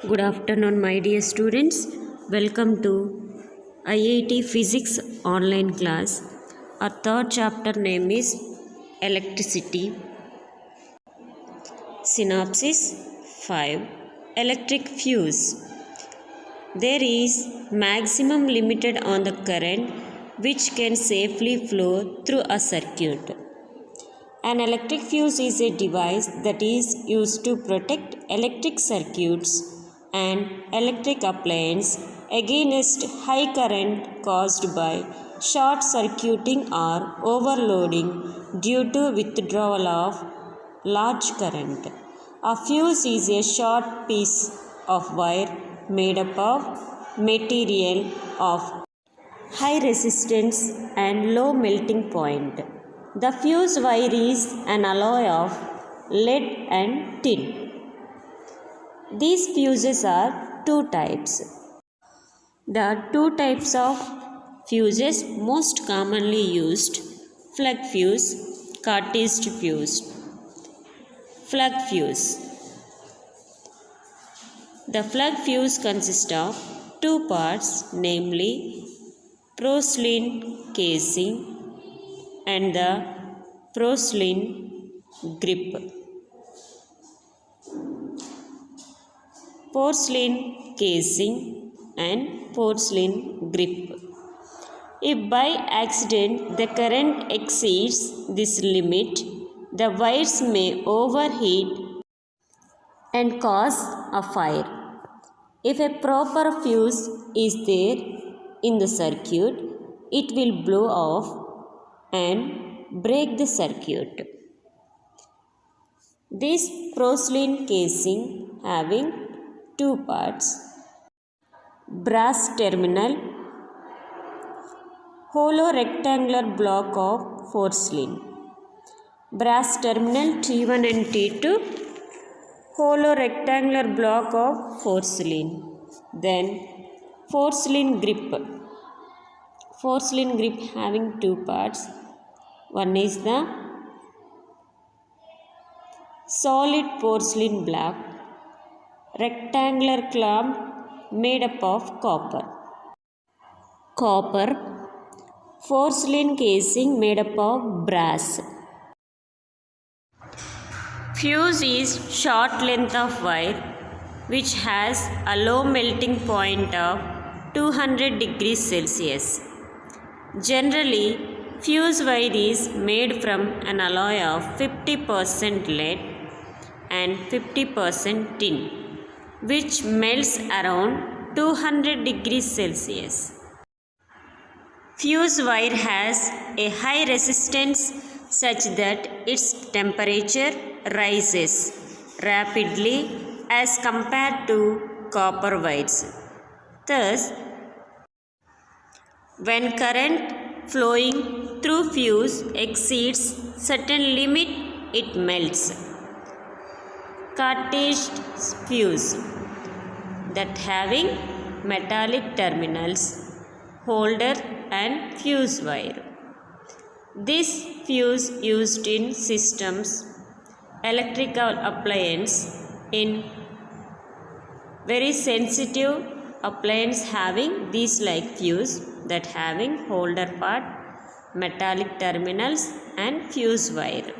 Good afternoon, my dear students. Welcome to IIT Physics online class. Our third chapter name is Electricity. Synopsis 5. Electric fuse. There is maximum limited on the current which can safely flow through a circuit. An electric fuse is a device that is used to protect electric circuits and electric appliances against high current caused by short circuiting or overloading due to withdrawal of large current. A fuse is a short piece of wire made up of material of high resistance and low melting point. The fuse wire is an alloy of lead and tin. These fuses are two types. The two types of fuses most commonly used: plug fuse, Cartesian fuse. Plug fuse. The plug fuse consists of two parts, namely porcelain casing and the porcelain grip. Porcelain casing and porcelain grip. If by accident the current exceeds this limit, the wires may overheat and cause a fire. If a proper fuse is there in the circuit, it will blow off and break the circuit. This porcelain casing having two parts: brass terminal, hollow rectangular block of porcelain. Brass terminal T1 and T2, hollow rectangular block of porcelain. Then porcelain grip. Porcelain grip having two parts. One is the solid porcelain block, rectangular clamp made up of copper. Porcelain casing made up of brass. Fuse is short length of wire which has a low melting point of 200 degrees Celsius. Generally, fuse wire is made from an alloy of 50% lead and 50% tin, which melts around 200 degrees Celsius. Fuse wire has a high resistance such that its temperature rises rapidly as compared to copper wires. Thus, when current flowing through fuse exceeds certain limit, it melts. Cartesian fuse that having metallic terminals, holder and fuse wire. This fuse used in systems, electrical appliance, in very sensitive appliance having these like fuse that having holder part, metallic terminals and fuse wire.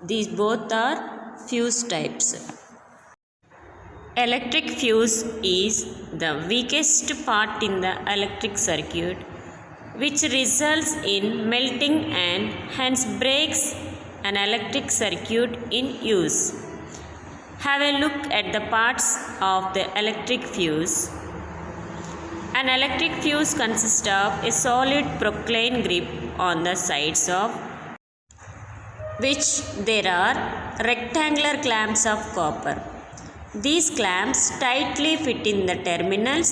These both are fuse types. Electric fuse is the weakest part in the electric circuit, which results in melting and hence breaks an electric circuit in use. Have a look at the parts of the electric fuse. An electric fuse consists of a solid porcelain grip on the sides of which there are rectangular clamps of copper. These clamps tightly fit in the terminals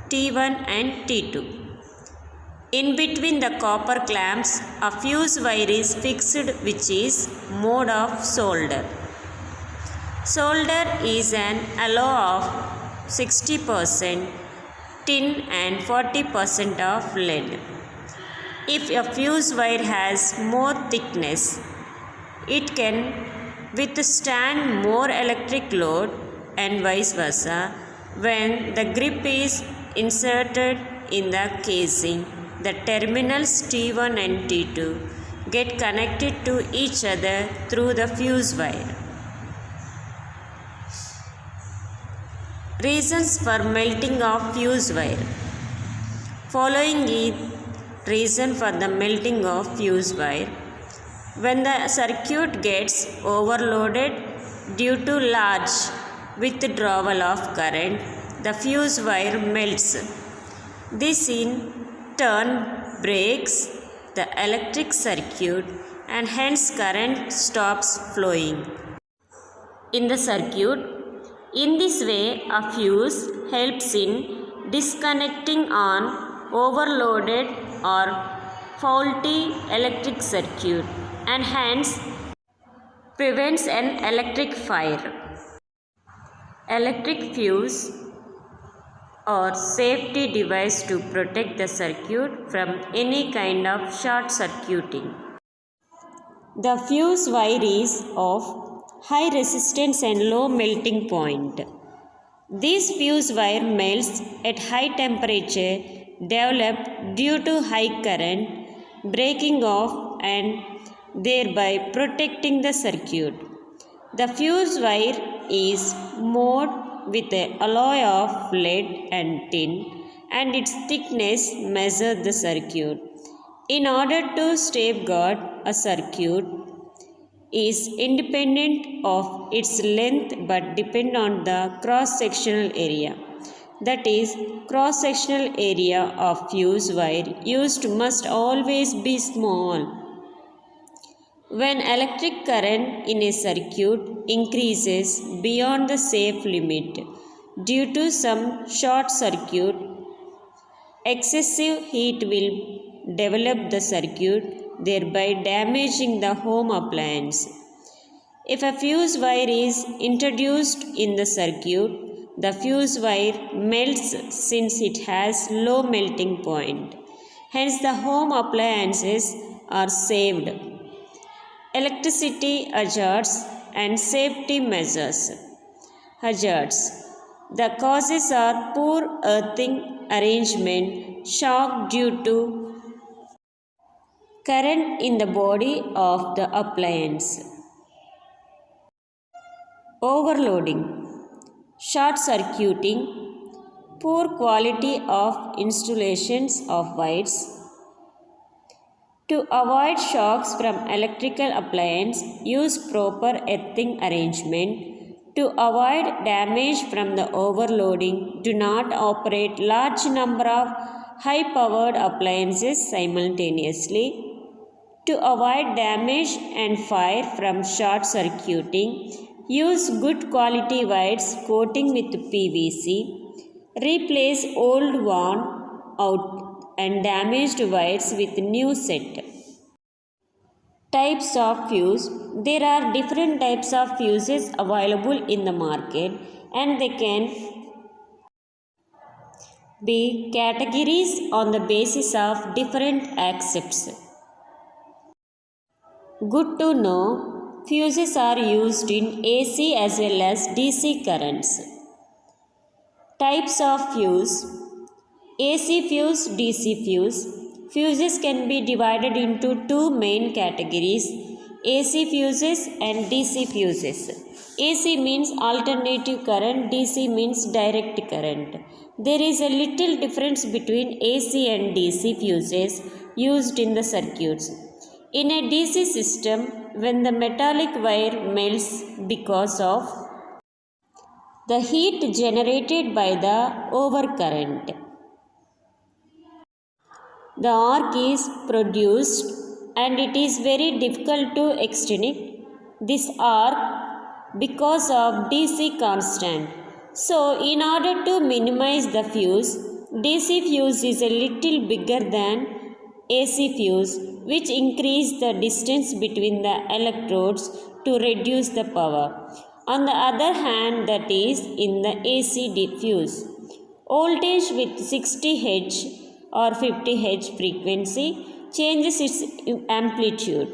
T1 and T2. In between the copper clamps, a fuse wire is fixed which is mode of solder. Solder is an alloy of 60% tin and 40% of lead. If a fuse wire has more thickness, it can withstand more electric load and vice versa. When the grip is inserted in the casing, the terminals T1 and T2 get connected to each other through the fuse wire. Reasons for melting of fuse wire. Following is reason for the melting of fuse wire. When the circuit gets overloaded due to large withdrawal of current, the fuse wire melts. This in turn breaks the electric circuit and hence current stops flowing in the circuit. In this way, a fuse helps in disconnecting on overloaded or faulty electric circuit and hence prevents an electric fire. Electric fuse or safety device to protect the circuit from any kind of short circuiting. The fuse wire is of high resistance and low melting point. This fuse wire melts at high temperature developed due to high current breaking off and thereby protecting the circuit. The fuse wire is made with an alloy of lead and tin and its thickness measures the circuit. In order to safeguard a circuit is independent of its length but depend on the cross-sectional area. That is, cross-sectional area of fuse wire used must always be small. When electric current in a circuit increases beyond the safe limit due to some short circuit, excessive heat will develop the circuit, thereby damaging the home appliance. If a fuse wire is introduced in the circuit, the fuse wire melts since it has low melting point. Hence, the home appliances are saved. Electricity hazards and safety measures. Hazards. The causes are poor earthing arrangement, shock due to current in the body of the appliance. Overloading, short circuiting, poor quality of installations of wires. To avoid shocks from electrical appliance, use proper earthing arrangement. To avoid damage from the overloading, do not operate large number of high-powered appliances simultaneously. To avoid damage and fire from short circuiting, use good quality wires coating with PVC. Replace old worn out and damaged wires with new set. Types of fuse. There are different types of fuses available in the market and they can be categories on the basis of different accepts. Good to know, fuses are used in AC as well as DC currents. Types of fuse. AC fuse, DC fuse. Fuses can be divided into two main categories, AC fuses and DC fuses. AC means alternative current, DC means direct current. There is a little difference between AC and DC fuses used in the circuits. In a DC system, when the metallic wire melts because of the heat generated by the overcurrent, the arc is produced and it is very difficult to extinguish this arc because of DC constant. So, in order to minimize the fuse, DC fuse is a little bigger than AC fuse, which increase the distance between the electrodes to reduce the power. On the other hand, that is in the AC fuse, voltage with 60 Hz or 50 Hz frequency changes its amplitude.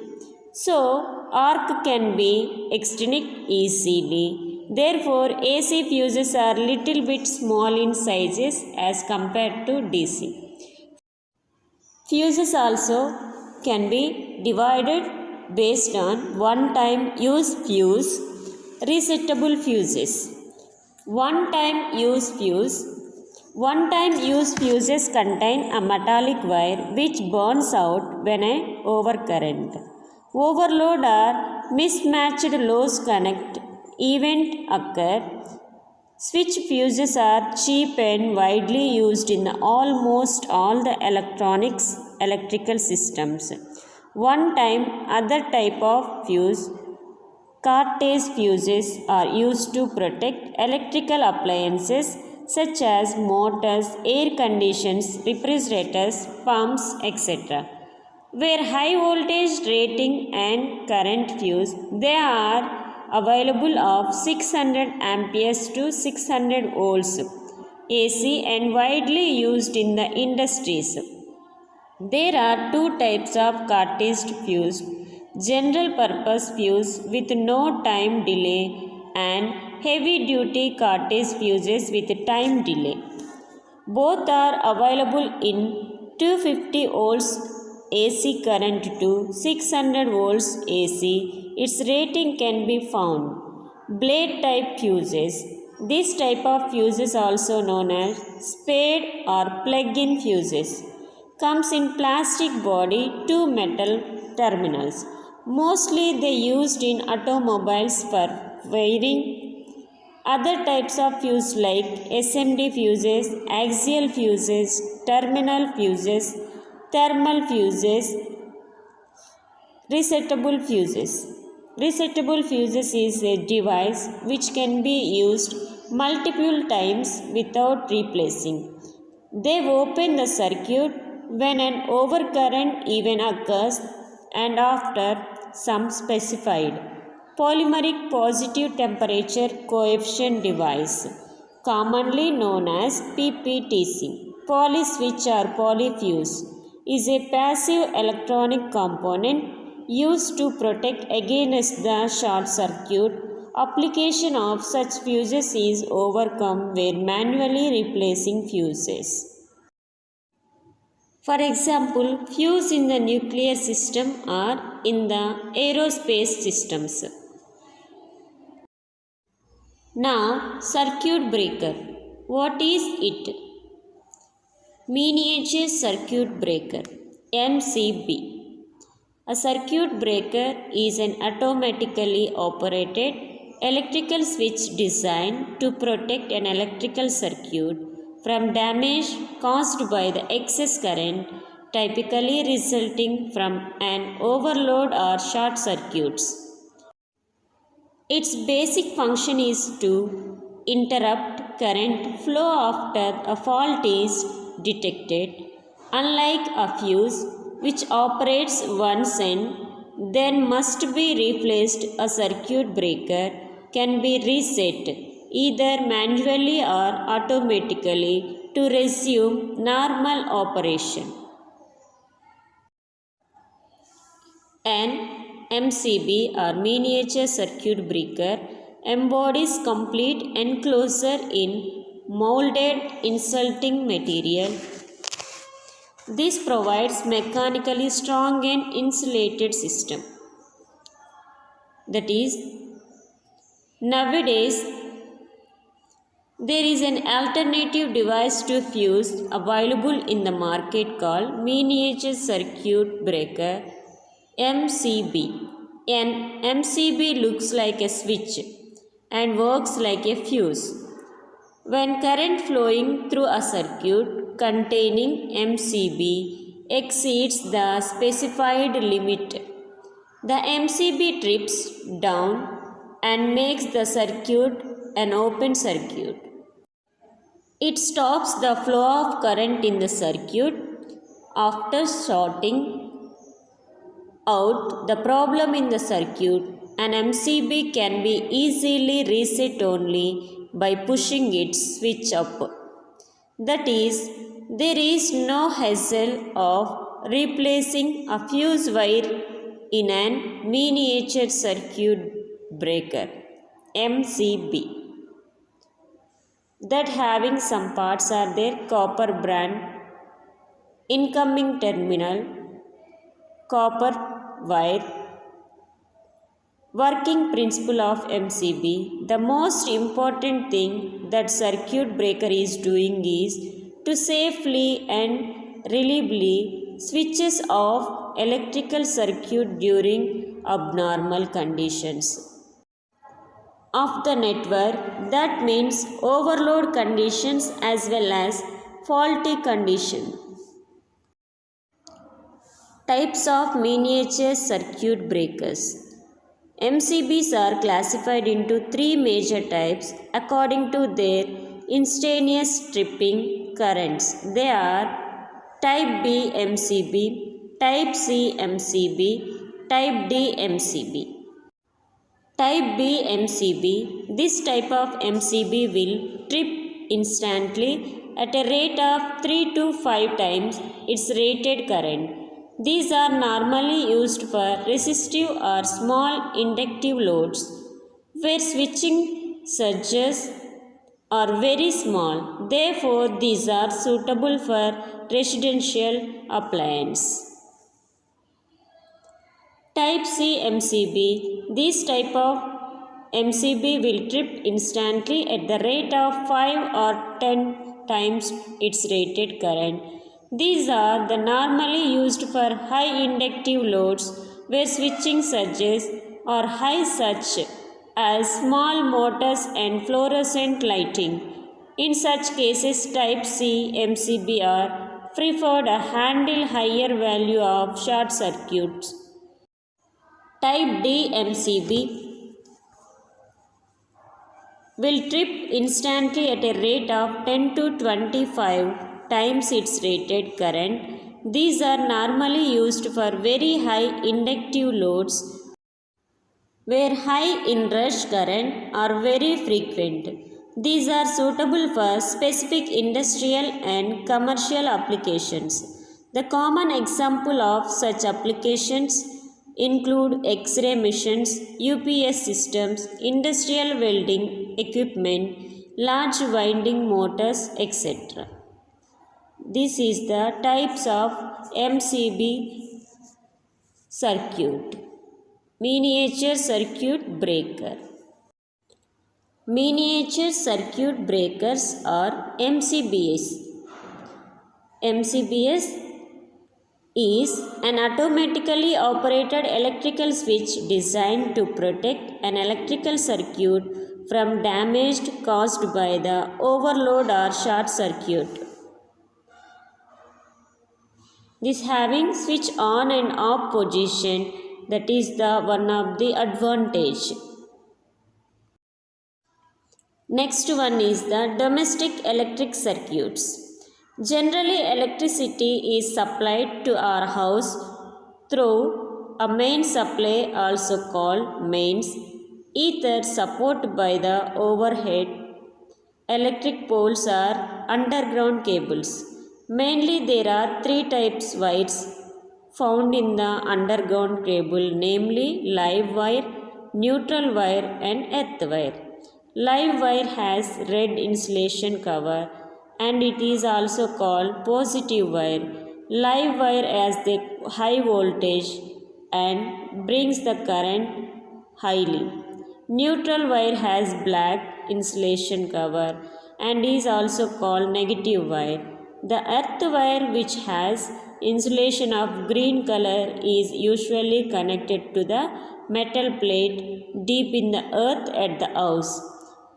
So, arc can be extinguished easily Therefore, AC fuses are little bit small in sizes as compared to DC. Fuses also can be divided based on one-time use fuse, resettable fuses. One-time use fuse. One-time use fuses contain a metallic wire which burns out when an overcurrent, overload or mismatched loads connect event occur. Switch fuses are cheap and widely used in almost all the electrical systems. One-time other type of fuse, Cartage fuses, are used to protect electrical appliances such as motors, air conditioners, refrigerators, pumps, etc. Where high voltage rating and current fuse, they are available of 600 amperes to 600 volts AC and widely used in the industries. There are two types of cartridge fuse, general purpose fuse with no time delay and heavy duty cartridge fuses with time delay. Both are available in 250 volts AC current to 600 volts AC. Its rating can be found. Blade type fuses. This type of fuses, also known as spade or plug-in fuses, comes in plastic body, two metal terminals. Mostly they used in automobiles for wiring. Other types of fuse like SMD fuses, axial fuses, terminal fuses, thermal fuses, resettable fuses. Resettable fuses is a device which can be used multiple times without replacing. They open the circuit when an overcurrent event occurs and after some specified polymeric positive temperature coefficient device, commonly known as PPTC. Polyswitch or polyfuse is a passive electronic component used to protect against the short circuit. Application of such fuses is overcome where manually replacing fuses. For example, fuse in the nuclear system or in the aerospace systems. Now, circuit breaker. What is it? Miniature circuit breaker, MCB. A circuit breaker is an automatically operated electrical switch designed to protect an electrical circuit from damage caused by the excess current, typically resulting from an overload or short circuits. Its basic function is to interrupt current flow after a fault is detected. Unlike a fuse, which operates once and then must be replaced, a circuit breaker can be reset either manually or automatically to resume normal operation. An MCB or miniature circuit breaker embodies complete enclosure in molded insulting material. This provides mechanically strong and insulated system. That is, nowadays there is an alternative device to fuse available in the market called miniature circuit breaker, MCB. An MCB looks like a switch and works like a fuse. When current flowing through a circuit containing MCB exceeds the specified limit, the MCB trips down and makes the circuit an open circuit. It stops the flow of current in the circuit. After sorting out the problem in the circuit, an MCB can be easily reset only by pushing its switch up. That is, there is no hassle of replacing a fuse wire in an miniature circuit breaker. MCB. That having some parts are there: copper band, incoming terminal, copper wire. Working principle of MCB: the most important thing that circuit breaker is doing is to safely and reliably switches off electrical circuit during abnormal conditions of the network. That means overload conditions as well as faulty condition. Types of miniature circuit breakers. MCBs are classified into three major types according to their instantaneous tripping currents. They are Type B MCB, Type C MCB, Type D MCB. Type B MCB. This type of MCB will trip instantly at a rate of 3 to 5 times its rated current. These are normally used for resistive or small inductive loads where switching surges are very small. Therefore, these are suitable for residential appliance. Type C MCB. This type of MCB will trip instantly at the rate of 5 or 10 times its rated current. These are the normally used for high inductive loads where switching surges are high, such as small motors and fluorescent lighting. In such cases, Type C MCB are preferred to handle higher value of short circuits. Type D MCB will trip instantly at a rate of 10 to 25 times its rated current. These are normally used for very high inductive loads where high inrush current are very frequent. These are suitable for specific industrial and commercial applications. The common example of such applications include X-ray machines, UPS systems, industrial welding equipment, large winding motors, etc. This is the types of MCB circuit. Miniature circuit breaker. Miniature circuit breakers are MCBs. MCBs is an automatically operated electrical switch designed to protect an electrical circuit from damage caused by the overload or short circuit. This having switch on and off position, that is the one of the advantage. Next one is the domestic electric circuits. Generally, electricity is supplied to our house through a main supply, also called mains, either supported by the overhead electric poles or underground cables. Mainly there are three types wires found in the underground cable, namely live wire, neutral wire and earth wire. Live wire has red insulation cover and it is also called positive wire. Live wire has the high voltage and brings the current highly. Neutral wire has black insulation cover and is also called negative wire. The earth wire, which has insulation of green color, is usually connected to the metal plate deep in the earth at the house.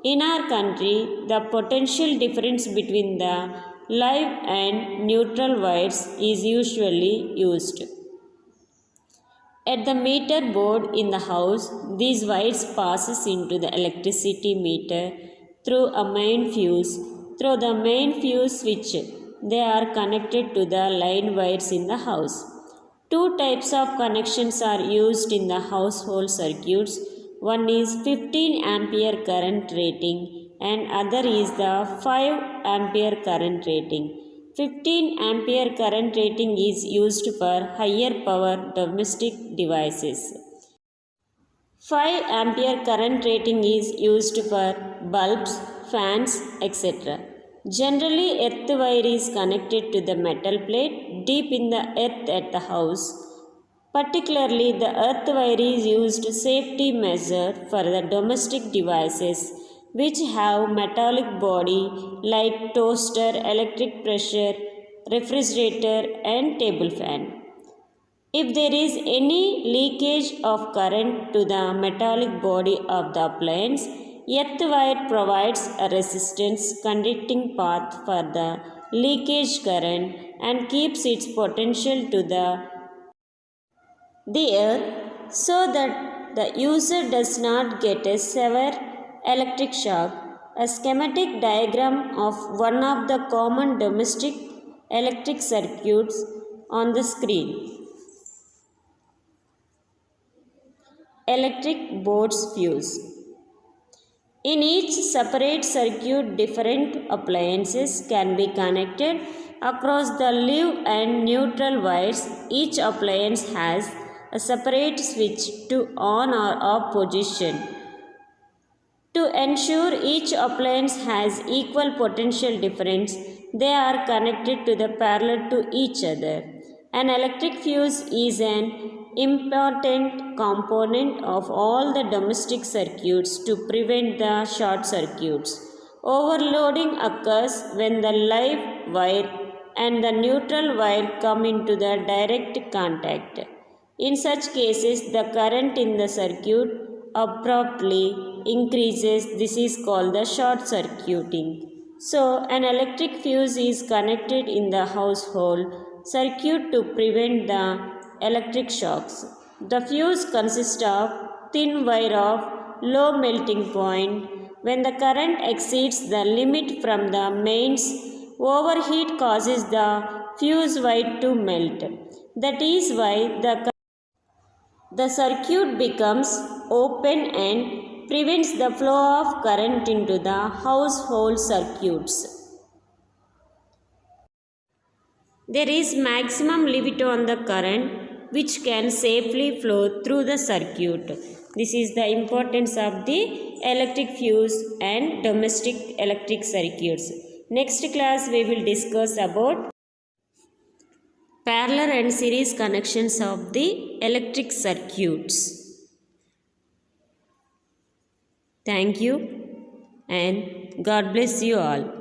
In our country, the potential difference between the live and neutral wires is usually used. At the meter board in the house, these wires passes into the electricity meter through a main fuse. Through the main fuse switch, they are connected to the line wires in the house. Two types of connections are used in the household circuits. One is 15 ampere current rating and other is the 5 ampere current rating. 15 ampere current rating is used for higher power domestic devices. 5 ampere current rating is used for bulbs, fans, etc. Generally, earth wire is connected to the metal plate deep in the earth at the house. Particularly, the earth wire is used safety measure for the domestic devices which have metallic body like toaster, electric pressure, refrigerator and table fan. If there is any leakage of current to the metallic body of the appliance, earth wire provides a resistance conducting path for the leakage current and keeps its potential to the air so that the user does not get a severe electric shock. A schematic diagram of one of the common domestic electric circuits on the screen. Electric board's fuse. In each separate circuit, different appliances can be connected across the live and neutral wires. Each appliance has a separate switch to on or off position. To ensure each appliance has equal potential difference, they are connected to the parallel to each other. An electric fuse is an important component of all the domestic circuits to prevent the short circuits. Overloading occurs when the live wire and the neutral wire come into the direct contact. In such cases, the current in the circuit abruptly increases. This is called the short circuiting. So, an electric fuse is connected in the household circuit to prevent the electric shocks. The fuse consists of thin wire of low melting point. When the current exceeds the limit from the mains, overheat causes the fuse wire to melt. That is why the circuit becomes open and prevents the flow of current into the household circuits. There is maximum limit on the current which can safely flow through the circuit. This is the importance of the electric fuse and domestic electric circuits. Next class we will discuss about parallel and series connections of the electric circuits. Thank you and God bless you all.